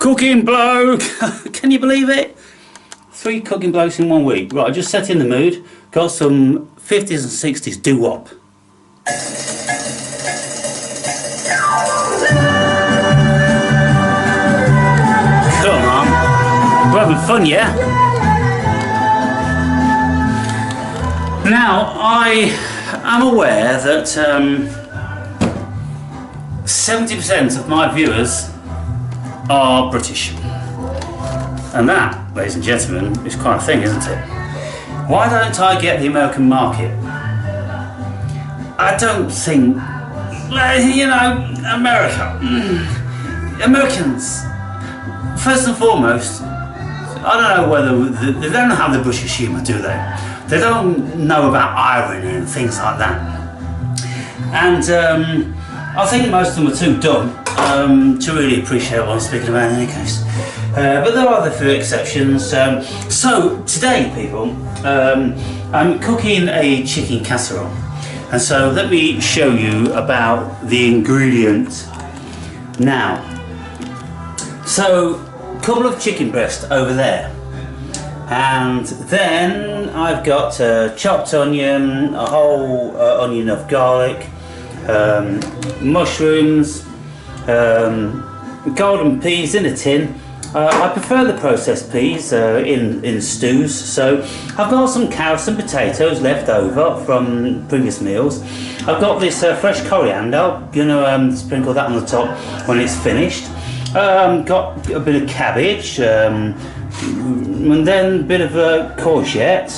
Cooking bloke! Can you believe it? 3 cooking blokes in 1 week. Right, I just set in the mood. Got some 50s and 60s doo-wop. Come on. We're having fun, yeah? Now, I am aware that 70% of my viewers are British, and that, ladies and gentlemen, is quite a thing, isn't it? Why don't I get the American market? I don't think, you know, Americans, first and foremost, I don't know whether they don't have the British humour, do they? They don't know about irony and things like that, and I think most of them are too dumb to really appreciate what I'm speaking about in any case. But there are the few exceptions. So today, people, I'm cooking a chicken casserole. And so let me show you about the ingredients now. So, a couple of chicken breasts over there. And then I've got chopped onion, a whole onion of garlic, mushrooms, golden peas in a tin. I prefer the processed peas in stews, so I've got some carrots and potatoes left over from previous meals. I've got this fresh coriander. I'm going to sprinkle that on the top when it's finished. Got a bit of cabbage, and then a bit of courgette.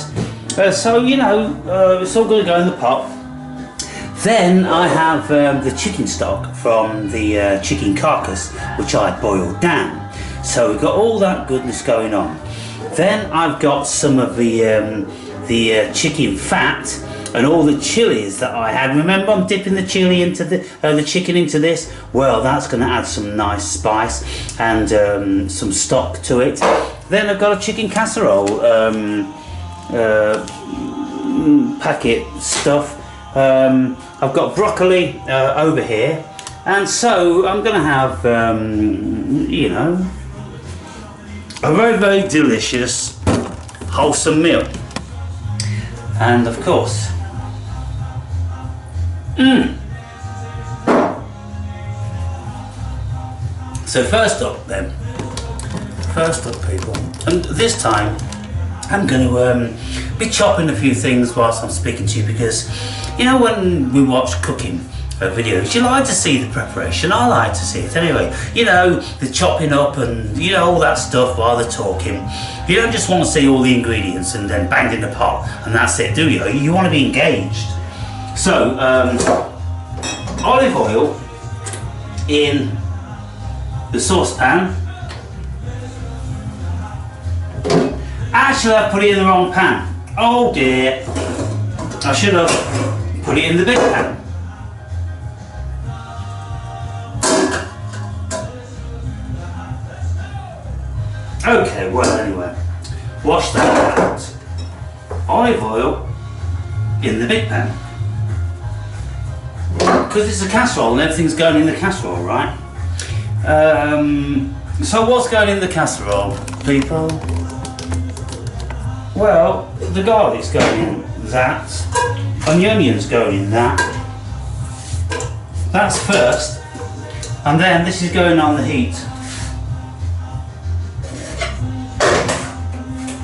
So, you know, it's all going to go in the pot. Then I have the chicken stock from the chicken carcass, which I boiled down. So we've got all that goodness going on. Then I've got some of the chicken fat and all the chilies that I had. Remember, I'm dipping the chili into the chicken into this. Well, that's going to add some nice spice and some stock to it. Then I've got a chicken casserole packet stuff. I've got broccoli over here, and so I'm going to have, you know, a very, very delicious, wholesome meal. And of course, so first up people, and this time I'm going to be chopping a few things whilst I'm speaking to you, because you know, when we watch cooking videos, you like to see the preparation. I like to see it anyway. You know, the chopping up and, you know, all that stuff while they're talking. You don't just want to see all the ingredients and then banged in the pot and that's it, do you? You want to be engaged. So, olive oil in the saucepan. Actually, I put it in the wrong pan. Oh dear. I should have put it in the big pan. Okay, well anyway, wash that out. Olive oil in the big pan. Because it's a casserole and everything's going in the casserole, right? So what's going in the casserole, people? Well, the garlic's going in that, and the onion's going in that. That's first, and then this is going on the heat.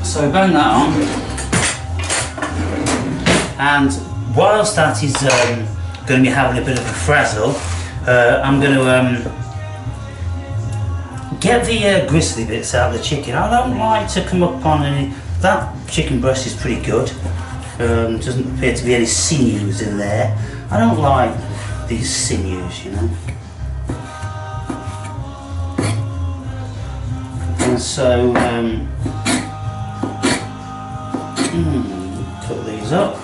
So bang that on, and whilst that is going to be having a bit of a frazzle, I'm going to get the gristly bits out of the chicken. I don't like to come up on any. That chicken breast is pretty good. Doesn't appear to be any sinews in there. I don't like these sinews, you know. And so cut these up.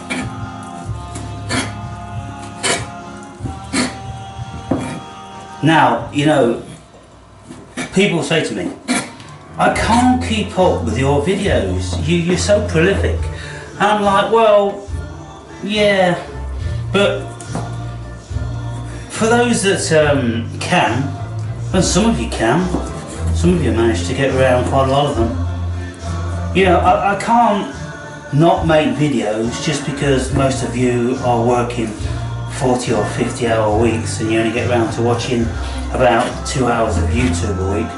Now, you know, people say to me, I can't keep up with your videos, you're so prolific. And I'm like, well, yeah, but for those that can, and some of you can, some of you managed to get around quite a lot of them. You know, I can't not make videos just because most of you are working 40 or 50 hour weeks and you only get around to watching about 2 hours of YouTube a week.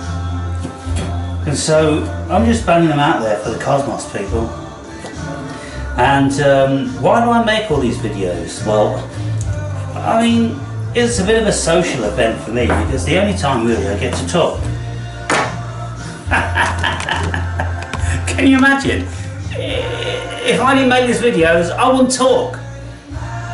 And so I'm just banging them out there for the cosmos people. And why do I make all these videos? Well, I mean, it's a bit of a social event for me because the only time really I get to talk. Can you imagine? If I didn't make these videos, I wouldn't talk.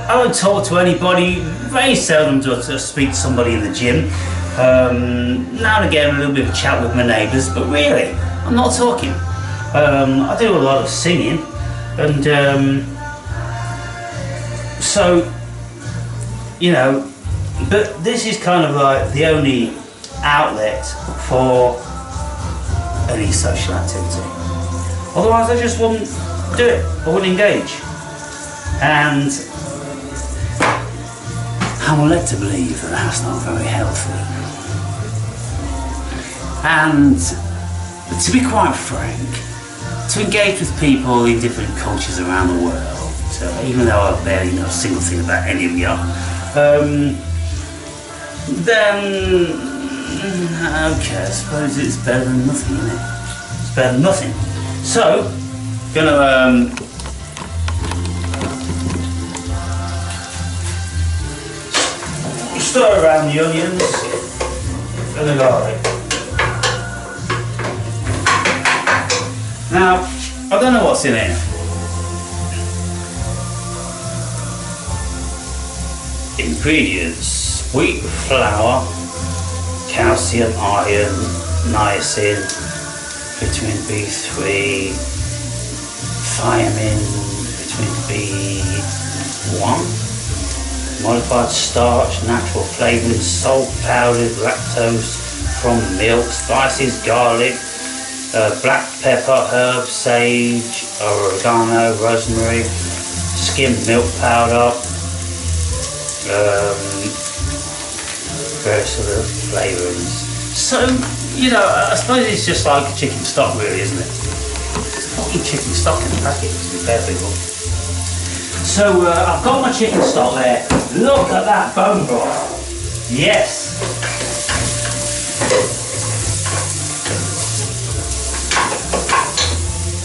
I won't talk to anybody. Very seldom do I speak to somebody in the gym. Now and again a little bit of a chat with my neighbours, but really, I'm not talking. I do a lot of singing, and so, you know, but this is kind of like the only outlet for any social activity. Otherwise I just wouldn't do it, I wouldn't engage. And I'm led to believe that that's not very healthy. And to be quite frank, to engage with people in different cultures around the world, even though I barely know a single thing about any of you, then okay, I suppose it's better than nothing, isn't it? It's better than nothing. So, gonna stir around the onions and the garlic. Now, I don't know what's in here. Ingredients: wheat flour, calcium, iron, niacin, vitamin B3, thiamine, vitamin B1, modified starch, natural flavouring, salt, powdered lactose from milk, spices, garlic, black pepper, herbs, sage, oregano, rosemary, skimmed milk powder, various other flavourings. So, you know, I suppose it's just like chicken stock really, isn't it? It's fucking chicken stock in the packet, to be fair people. So I've got my chicken stock there. Look at that bone broth. Yes.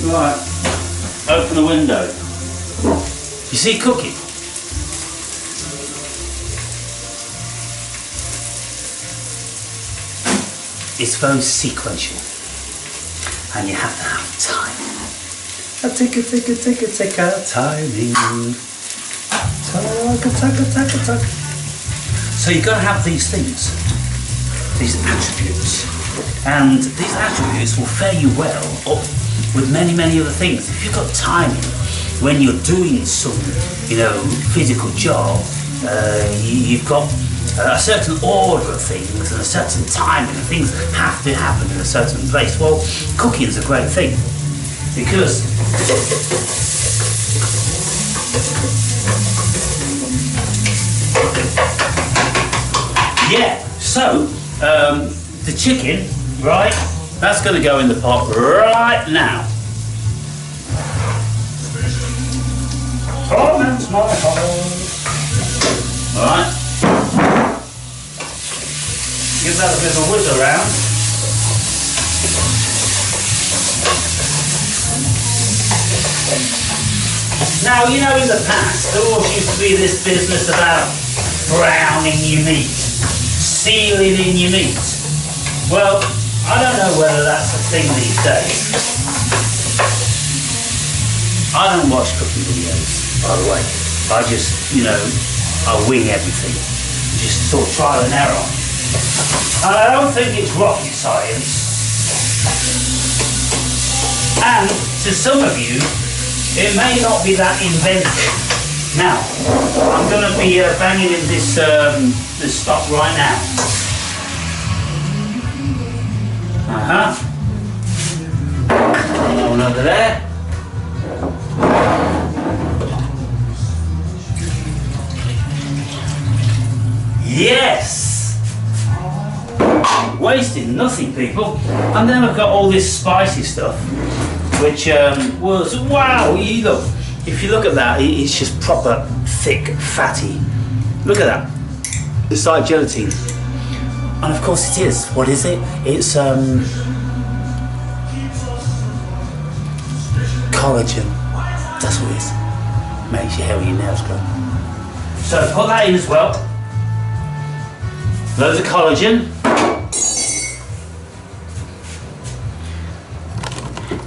Right, open the window. You see cooking? It's very sequential, and you have to have time. Timing. So you've got to have these things, these attributes, and these attributes will fare you well up with many, many other things. If you've got timing when you're doing some, you know, physical job, you've got a certain order of things and a certain timing, and things have to happen in a certain place. Well, cooking is a great thing because yeah, so the chicken, right, that's going to go in the pot right now. Comments my home. Alright. Give that a bit of a whiz around. Now, you know, in the past, there always used to be this business about browning your meat, sealing in your meat. Well, I don't know whether that's a thing these days. I don't watch cooking videos, by the way. I just, you know, I wing everything. Just sort of trial and error. And I don't think it's rocket science. And to some of you, it may not be that inventive. Now, I'm going to be banging in this stock right now. One over there. Yes! Wasting nothing. nothing, people. And then I've got all this spicy stuff, which was, wow, look, if you look at that, it's just proper thick, fatty. Look at that. It's like gelatine. And of course it is. What is it? It's collagen. That's what it is. Makes your hair and your nails grow. So put that in as well. Loads of collagen.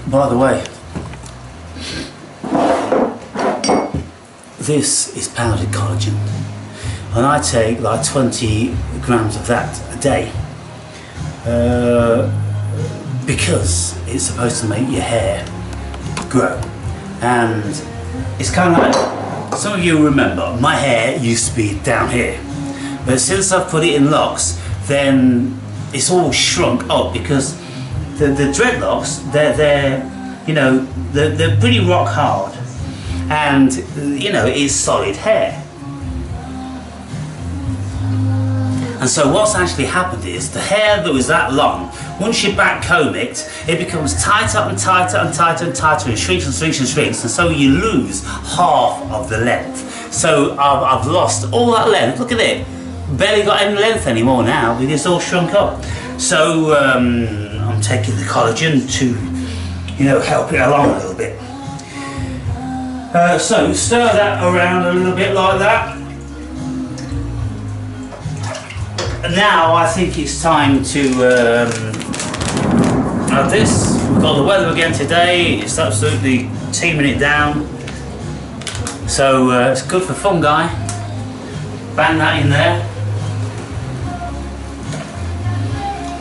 By the way, this is powdered collagen, and I take like 20 grams of that a day because it's supposed to make your hair grow. And it's kind of like, some of you remember, my hair used to be down here, but since I've put it in locks, then it's all shrunk up because the dreadlocks, they're you know, they're pretty rock hard, and you know, it's solid hair. And so what's actually happened is the hair that was that long, once you back comb it, it becomes tighter and tighter and tighter and tighter, and shrinks and shrinks and shrinks, and so you lose half of the length. So I've lost all that length. Look at it, barely got any length anymore now because it's all shrunk up. So I'm taking the collagen to, you know, help it along a little bit. So stir that around a little bit like that. Now I think it's time to add this. We've got the weather again today. It's absolutely teeming it down. So it's good for fungi. Bang that in there.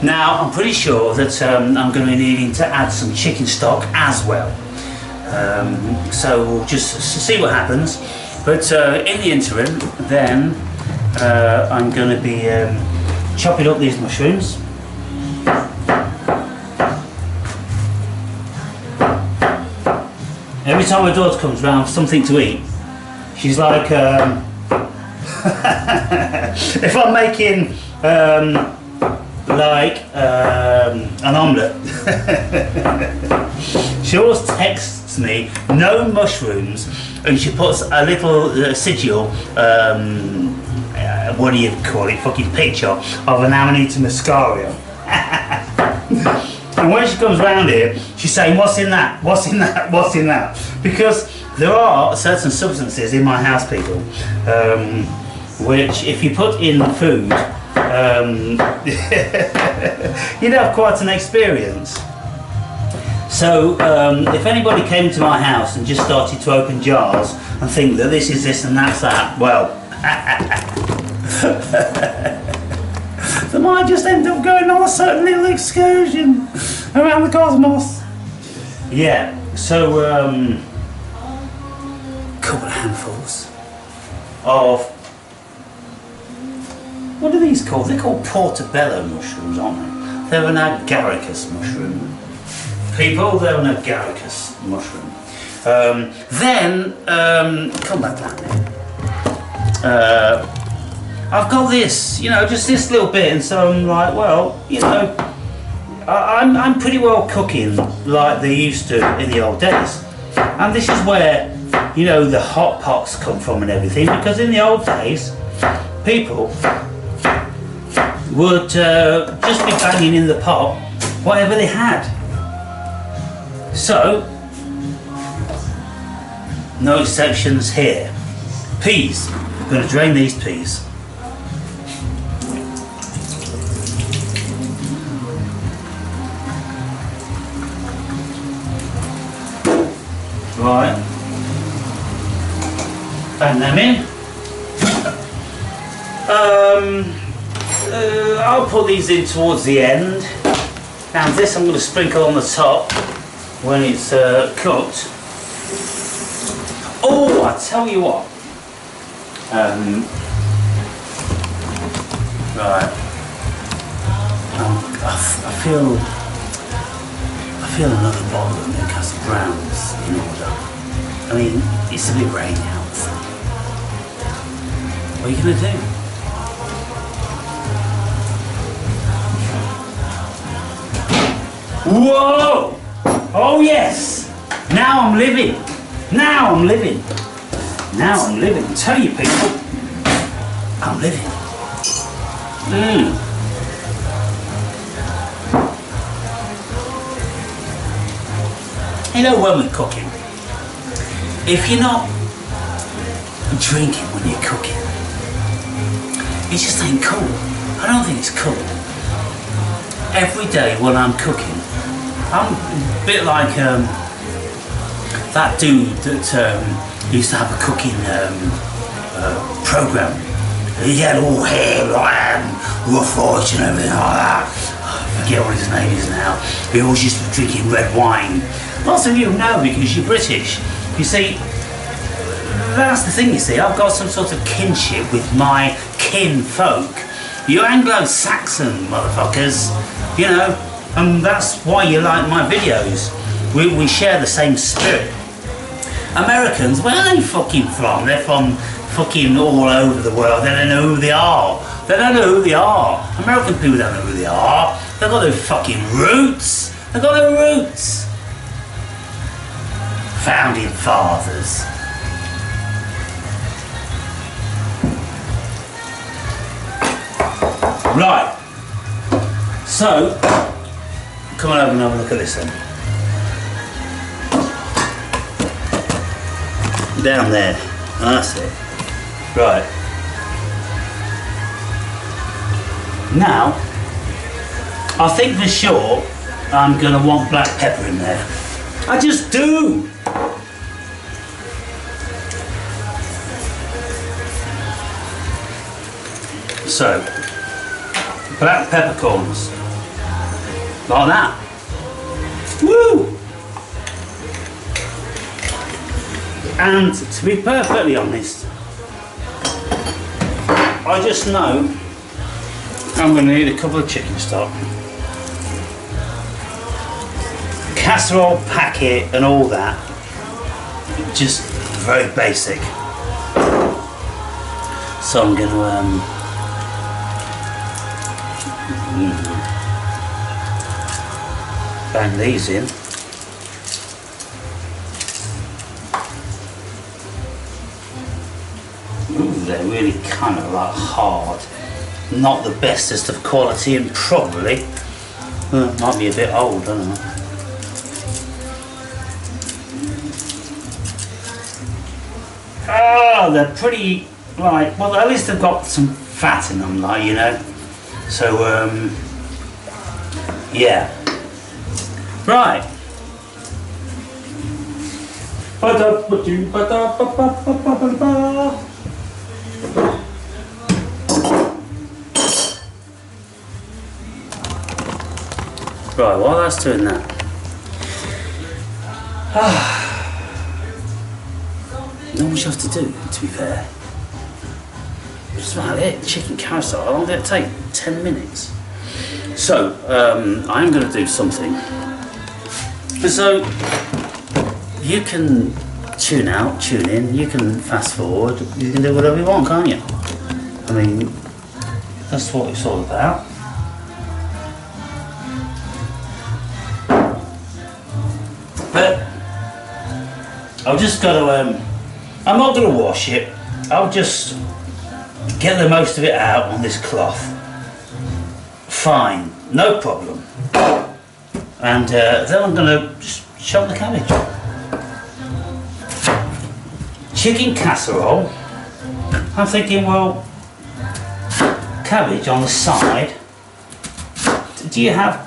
Now I'm pretty sure that I'm going to be needing to add some chicken stock as well. So we'll just see what happens. But in the interim, then I'm going to be chopping up these mushrooms. Every time my daughter comes round for something to eat, she's like, if I'm making an omelette, she always texts me, no mushrooms, and she puts a little sigil, what do you call it, fucking picture of an Amanita muscaria. And when she comes round here, she's saying, what's in that, what's in that, what's in that? Because there are certain substances in my house, people, which if you put in food, you'd have quite an experience. So if anybody came to my house and just started to open jars and think that this is this and that's that, well, they might just end up going on a certain little excursion around the cosmos. Yeah, so couple of handfuls of, what are these called? They're called portobello mushrooms, aren't they? They're an agaricus mushroom. People, they're an agaricus mushroom. Then, come back down there. I've got this, you know, just this little bit, and so I'm like, well, you know, I'm pretty well cooking like they used to in the old days. And this is where, you know, the hot pots come from and everything, because in the old days, people would just be banging in the pot whatever they had. So, no exceptions here. Peas. I'm going to drain these peas. Right. Bang them in. I'll put these in towards the end. Now this I'm going to sprinkle on the top when it's cooked. Oh, I tell you what. Right. I feel another bottle of Newcastle Browns in order. I mean, it's a bit rainy out, so what are you going to do? Whoa! Oh yes! Now I'm living! Now I'm living! Now I'm living. I tell you people, I'm living. You know, when we're cooking, if you're not drinking when you're cooking, it just ain't cool. I don't think it's cool. Every day when I'm cooking, I'm a bit like that dude that used to have a cooking program. He had all hair, rough voice and everything like that. I forget what his name is now. He always used to be drinking red wine. Lots of you know because you're British. You see, that's the thing, you see. I've got some sort of kinship with my kinfolk. You Anglo-Saxon motherfuckers, you know, and that's why you like my videos. We share the same spirit. Americans, where are they fucking from? They're from fucking all over the world. They don't know who they are. They don't know who they are. American people don't know who they are. They've got their fucking roots. They've got their roots. Founding fathers. Right. So, come on over and have a look at this then. Down there. That's it. Right. Now, I think for sure I'm going to want black pepper in there. I just do. So, black peppercorns. Like that. Woo! And to be perfectly honest, I just know I'm going to need a couple of chicken stock, casserole packet and all that, just very basic. So I'm going to bang these in. Ooh, they're really kind of like hard. Not the bestest of quality and probably might be a bit old, I don't know. Oh, they're pretty like, well at least they've got some fat in them, like, you know. So yeah. Right. Right, while that's doing that, not much else to do, to be fair. That's about it. Chicken casserole, how long did it take? 10 minutes. So, I'm going to do something. So, you can tune out, tune in, you can fast forward, you can do whatever you want, can't you? I mean, that's what it's all about. But I've just got to, I'm not going to wash it, I'll just get the most of it out on this cloth. Fine, no problem. And then I'm going to just chop the cabbage. Chicken casserole, I'm thinking, well, cabbage on the side. Do you have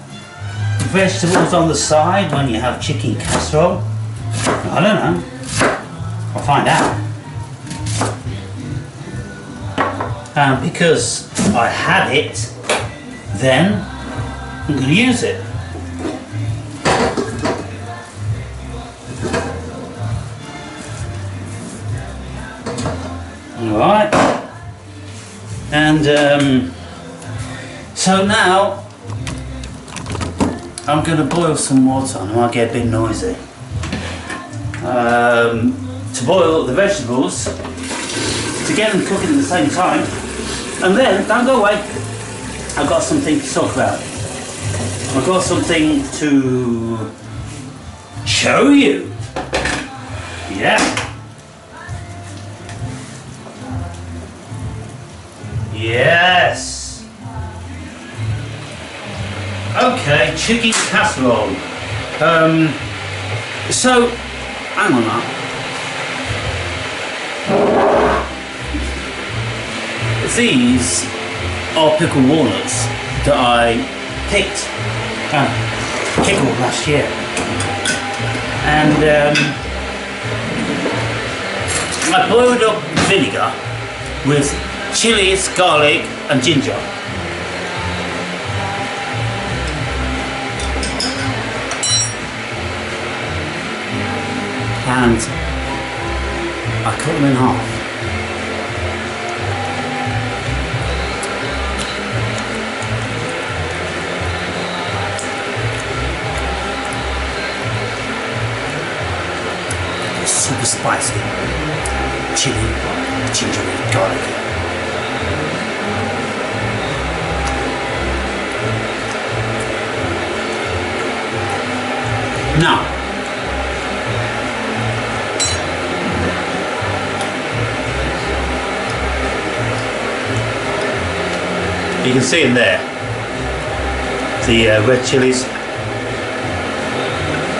vegetables on the side when you have chicken casserole? I don't know. I'll find out. And because I had it, then I'm going to use it. Alright. And so now I'm going to boil some water. I might get a bit noisy. To boil the vegetables, to get them cooking at the same time. And then, don't go away, I've got something to talk about. I've got something to show you. Yeah. Yes. Okay, chicken casserole. So, hang on now. These are pickled walnuts that I picked and pickled last year. And I boiled up vinegar with chilies, garlic and ginger. And I cut them in half. Super spicy chili, ginger and garlic. Now, you can see in there the red chilies,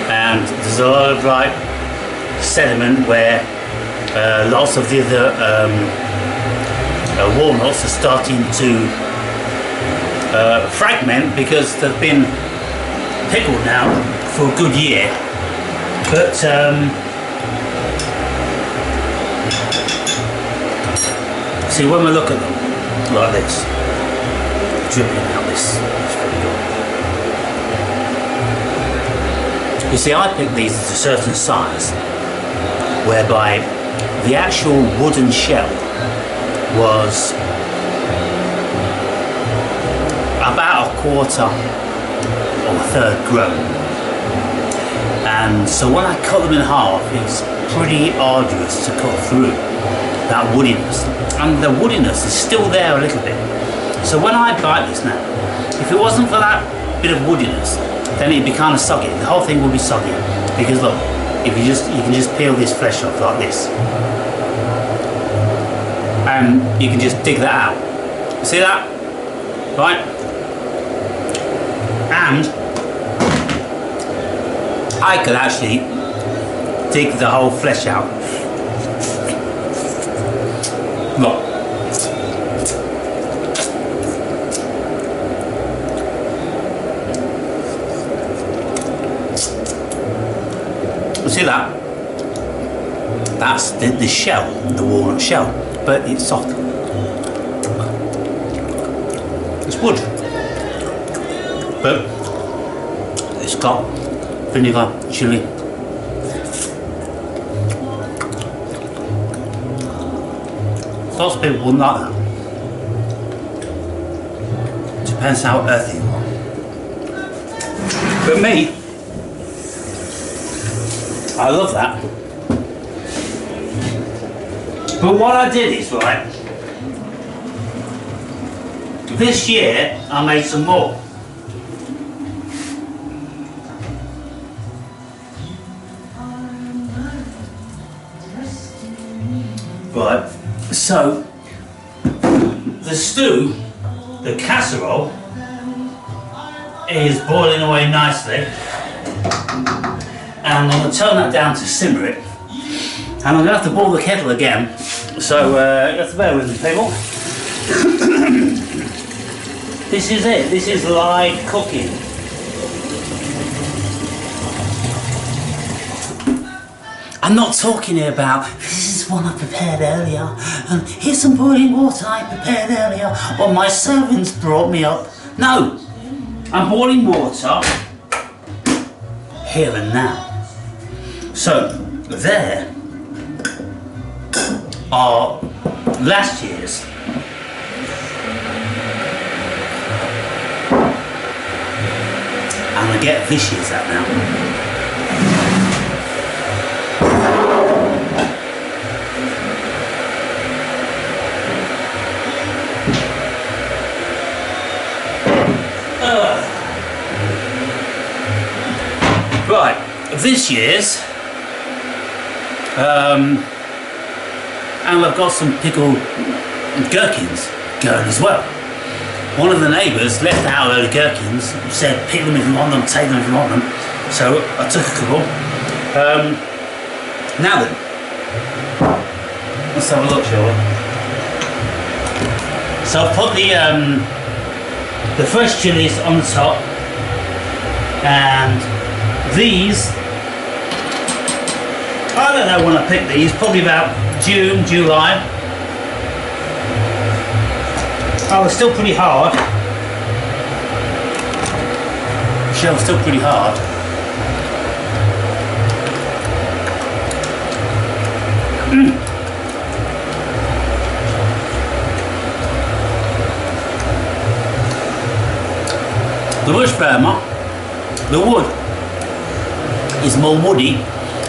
and there's a lot of like sediment where lots of the other walnuts are starting to fragment because they've been pickled now for a good year. But see, when we look at them like this, dripping out this, it's pretty good. You see, I picked these at a certain size, whereby the actual wooden shell was about a quarter or a third grown. And so when I cut them in half, it's pretty arduous to cut through that woodiness. And the woodiness is still there a little bit. So when I bite this now, if it wasn't for that bit of woodiness, then it'd be kind of soggy. The whole thing would be soggy. Because look, if you can just peel this flesh off like this, and you can just dig that out. See that? Right? And I could actually dig the whole flesh out. Look. See that? That's the shell, the walnut shell, but it's soft. It's wood, but it's got vinegar, chili. Lots of people wouldn't like that. Depends how earthy you are. But me, I love that. But what I did is, right, this year I made some more. Right, so the stew, the casserole, is boiling away nicely. And I'm going to turn that down to simmer it, and I'm going to have to boil the kettle again, so you have to bear with me, people. This is it, this is live cooking. I'm not talking here about, this is one I prepared earlier, and here's some boiling water I prepared earlier, or my servants brought me up. No, I'm boiling water here and now. So, there are last year's and I get this year's out now. Right, this year's, and I've got some pickled gherkins going as well. One of the neighbours left out a load of gherkins, said pick them if you want them, take them if you want them. So I took a couple. Now then, let's have a look, shall we? So I've put the fresh chilies on the top, and these, I don't know when I picked these, probably about June, July. Oh, they're still pretty hard. The shell's still pretty hard. The bush burma, the wood is more woody,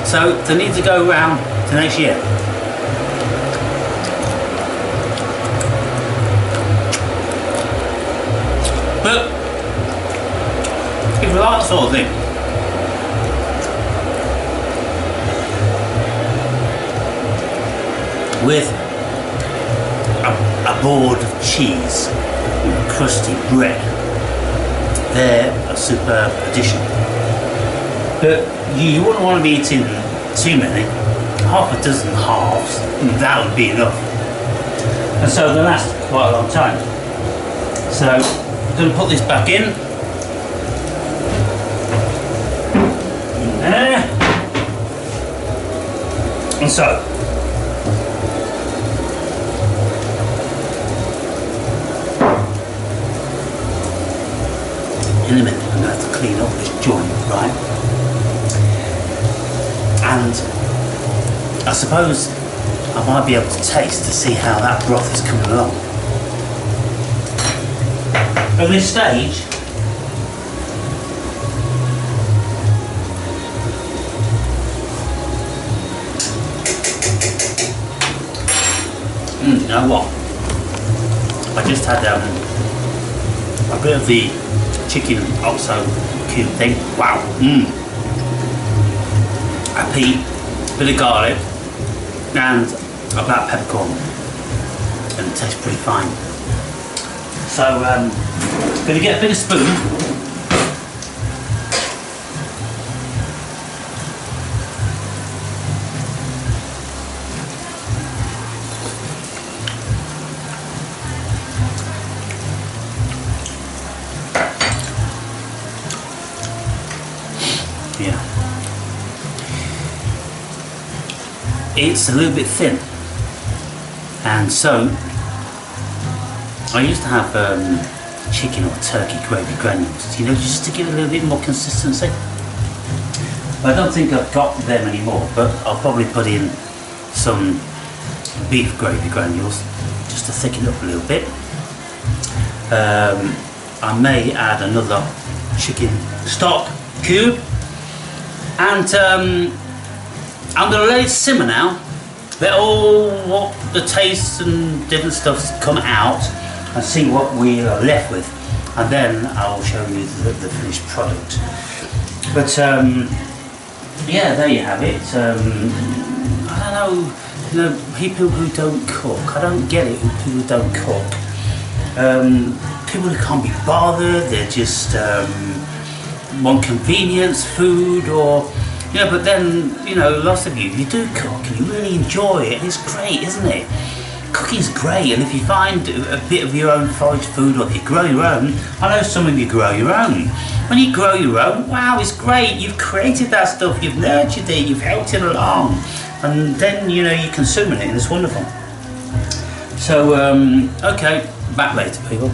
so they need to go around to next year. But if you like that sort of thing, with a board of cheese and crusty bread, they're a superb addition. But you wouldn't want to be eating too many. Half a dozen halves, that would be enough. And so they last quite a long time. So I'm going to put this back in. There. And so in a minute I'm going to have to clean up this joint, right? And I suppose I might be able to taste to see how that broth is coming along. At this stage, you know what? I just had a bit of the chicken oxo cube thing. Wow. A pea, a bit of garlic, and a black peppercorn, and it tastes pretty fine. So going to get a bit of spoon. Yeah. It's a little bit thin, and so I used to have chicken or turkey gravy granules, you know, just to give it a little bit more consistency. I don't think I've got them anymore, but I'll probably put in some beef gravy granules just to thicken it up a little bit. I may add another chicken stock cube, and I'm going to let it simmer now, let all what the tastes and different stuffs come out, and see what we are left with, and then I'll show you the finished product. But yeah, there you have it. I don't know, you know, people who don't cook, I don't get it with people who don't cook. People who can't be bothered, they're just want convenience food, or you know, but then, you know, lots of you do cook and you really enjoy it, and it's great, isn't it? Cooking's great, and if you find a bit of your own forage food, or if you grow your own, I know some of you grow your own. When you grow your own, wow, it's great. You've created that stuff, you've nurtured it, you've helped it along, and then, you know, you're consuming it, and it's wonderful. So, okay, back later, people.